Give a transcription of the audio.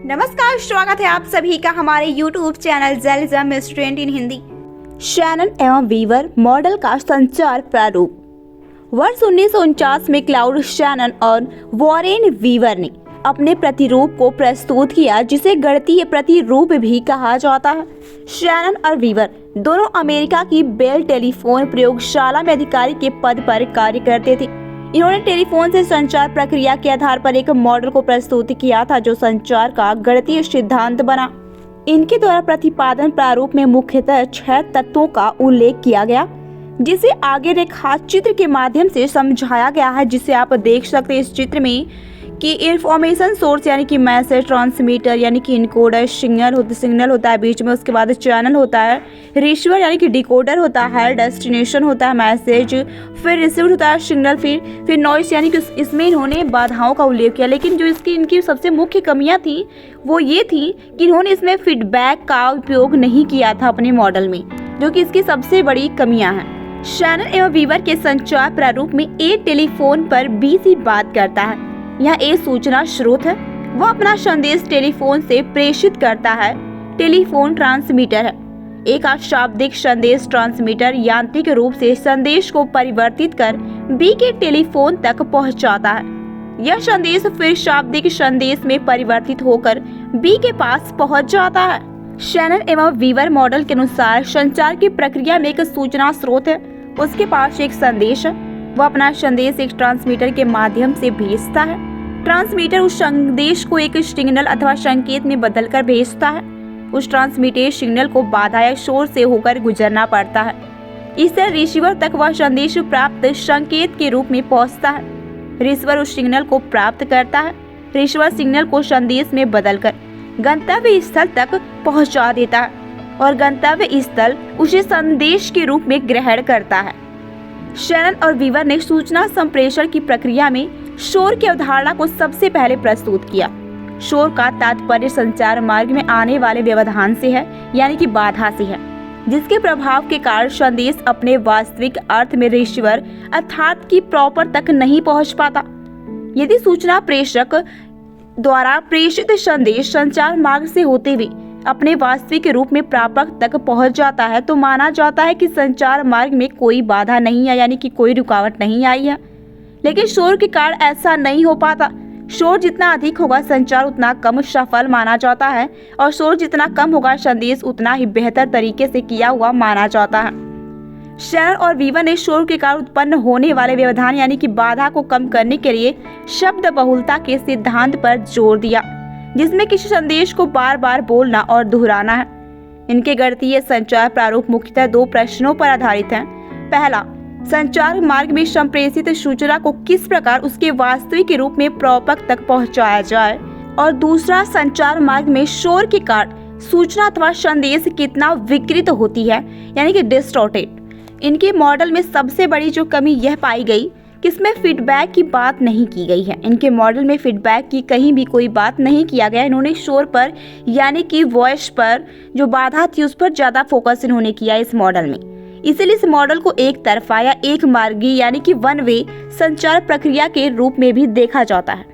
नमस्कार, स्वागत है आप सभी का हमारे YouTube channel journalism student in Hindi. Shannon एवं वीवर मॉडल का संचार प्रारूप। वर्ष 1949 में क्लाउड शैनन और वॉरेन वीवर ने अपने प्रतिरूप को प्रस्तुत किया, जिसे गणितीय प्रतिरूप भी कहा जाता है। शैनन और वीवर दोनों अमेरिका की बेल टेलीफोन प्रयोगशाला में अधिकारी के पद पर कार्य करते थे। इन्होंने टेलीफोन से संचार प्रक्रिया के आधार पर एक मॉडल को प्रस्तुत किया था, जो संचार का गणितीय सिद्धांत बना। इनके द्वारा प्रतिपादन प्रारूप में मुख्यतः 6 तत्वों का उल्लेख किया गया, जिसे आगे रेखाचित्र के माध्यम से समझाया गया है, जिसे आप देख सकते हैं इस चित्र में कि इंफॉर्मेशन सोर्स यानी कि मैसेज ट्रांसमीटर यानी कि इनकोडर, सिग्नल होता है बीच में, उसके बाद चैनल होता है, रिसीवर यानी कि डिकोडर होता है, डेस्टिनेशन होता है मैसेज, फिर रिसीव्ड होता है सिग्नल, फिर नॉइस यानी कि इसमें इन्होंने बाधाओं का उल्लेख किया। लेकिन जो इनकी सबसे मुख्य कमियां थी वो ये थी कि इन्होंने इसमें फीडबैक का उपयोग नहीं किया था अपने मॉडल में, जो कि इसकी सबसे बड़ी कमियां हैं। शैनन एवं वीवर के संचार प्रारूप में ए टेलीफोन पर बी से बात करता है। यह ए सूचना स्रोत है, वह अपना संदेश टेलीफोन से प्रेषित करता है। टेलीफोन ट्रांसमीटर है। ए का शाब्दिक संदेश ट्रांसमीटर यांत्रिक रूप से संदेश को परिवर्तित कर बी के टेलीफोन तक पहुंचाता है। यह संदेश फिर शाब्दिक संदेश में परिवर्तित होकर बी के पास पहुंच जाता है। शैनन एवं वीवर मॉडल के अनुसार संचार की प्रक्रिया में एक सूचना स्रोत है, उसके पास एक संदेश है, वह अपना संदेश एक ट्रांसमीटर के माध्यम से भेजता है। ट्रांसमीटर उस संदेश को एक सिग्नल अथवा संकेत में बदलकर भेजता है। उस ट्रांसमिटेड सिग्नल को बाधा या शोर से होकर गुजरना पड़ता है। इस तरह रिसीवर तक वह संदेश प्राप्त संकेत के रूप में पहुंचता है। रिसीवर उस सिग्नल को प्राप्त करता है। रिसीवर सिग्नल को संदेश में बदलकर गंतव्य स्थल तक पहुंचा देता है और गंतव्य स्थल उसे संदेश के रूप में ग्रहण करता है। शैनन और वीवर ने सूचना संप्रेषण की प्रक्रिया में शोर की अवधारणा को सबसे पहले प्रस्तुत किया। शोर का तात्पर्य संचार मार्ग में आने वाले व्यवधान से है, यानी कि बाधा से है, जिसके प्रभाव के कारण संदेश अपने वास्तविक अर्थ में रिसीवर अर्थात की प्रॉपर तक नहीं पहुंच पाता। यदि सूचना प्रेषक द्वारा प्रेषित संदेश संचार मार्ग से होते हुए अपने वास्तविक रूप में प्रापक तक पहुंच जाता है, तो माना जाता है कि संचार मार्ग में कोई बाधा नहीं है, यानी कि कोई रुकावट नहीं आई है। लेकिन शोर के कारण ऐसा नहीं हो पाता। शोर जितना अधिक होगा संचार उतना कम सफल माना जाता है, और शोर जितना कम होगा संदेश उतना ही बेहतर तरीके से किया हुआ माना जाता है। शैनन और वीवर ने शोर के कारण उत्पन्न होने वाले व्यवधान यानी कि बाधा को कम करने के लिए शब्द बहुलता के सिद्धांत पर जोर दिया, जिसमें किसी संदेश को बार बार बोलना और दोहराना है। इनके गणितीय संचार प्रारूप मुख्यतः 2 प्रश्नों पर आधारित हैं। पहला, संचार मार्ग में संप्रेषित सूचना को किस प्रकार उसके वास्तविक रूप में प्रापक तक पहुंचाया जाए, और दूसरा, संचार मार्ग में शोर के कारण सूचना अथवा संदेश कितना विकृत होती है, यानी कि डिस्टॉर्टेड। इनके मॉडल में सबसे बड़ी जो कमी यह पाई गई कि इसमें फीडबैक की बात नहीं की गई है। इनके मॉडल में फीडबैक की कहीं भी कोई बात नहीं किया गया। इन्होंने शोर पर यानी कि वॉइस पर जो बाधा थी उस पर ज्यादा फोकस इन्होंने किया इस मॉडल में। इसलिए इस मॉडल को एक तरफा या एक मार्गी यानी कि वन वे संचार प्रक्रिया के रूप में भी देखा जाता है।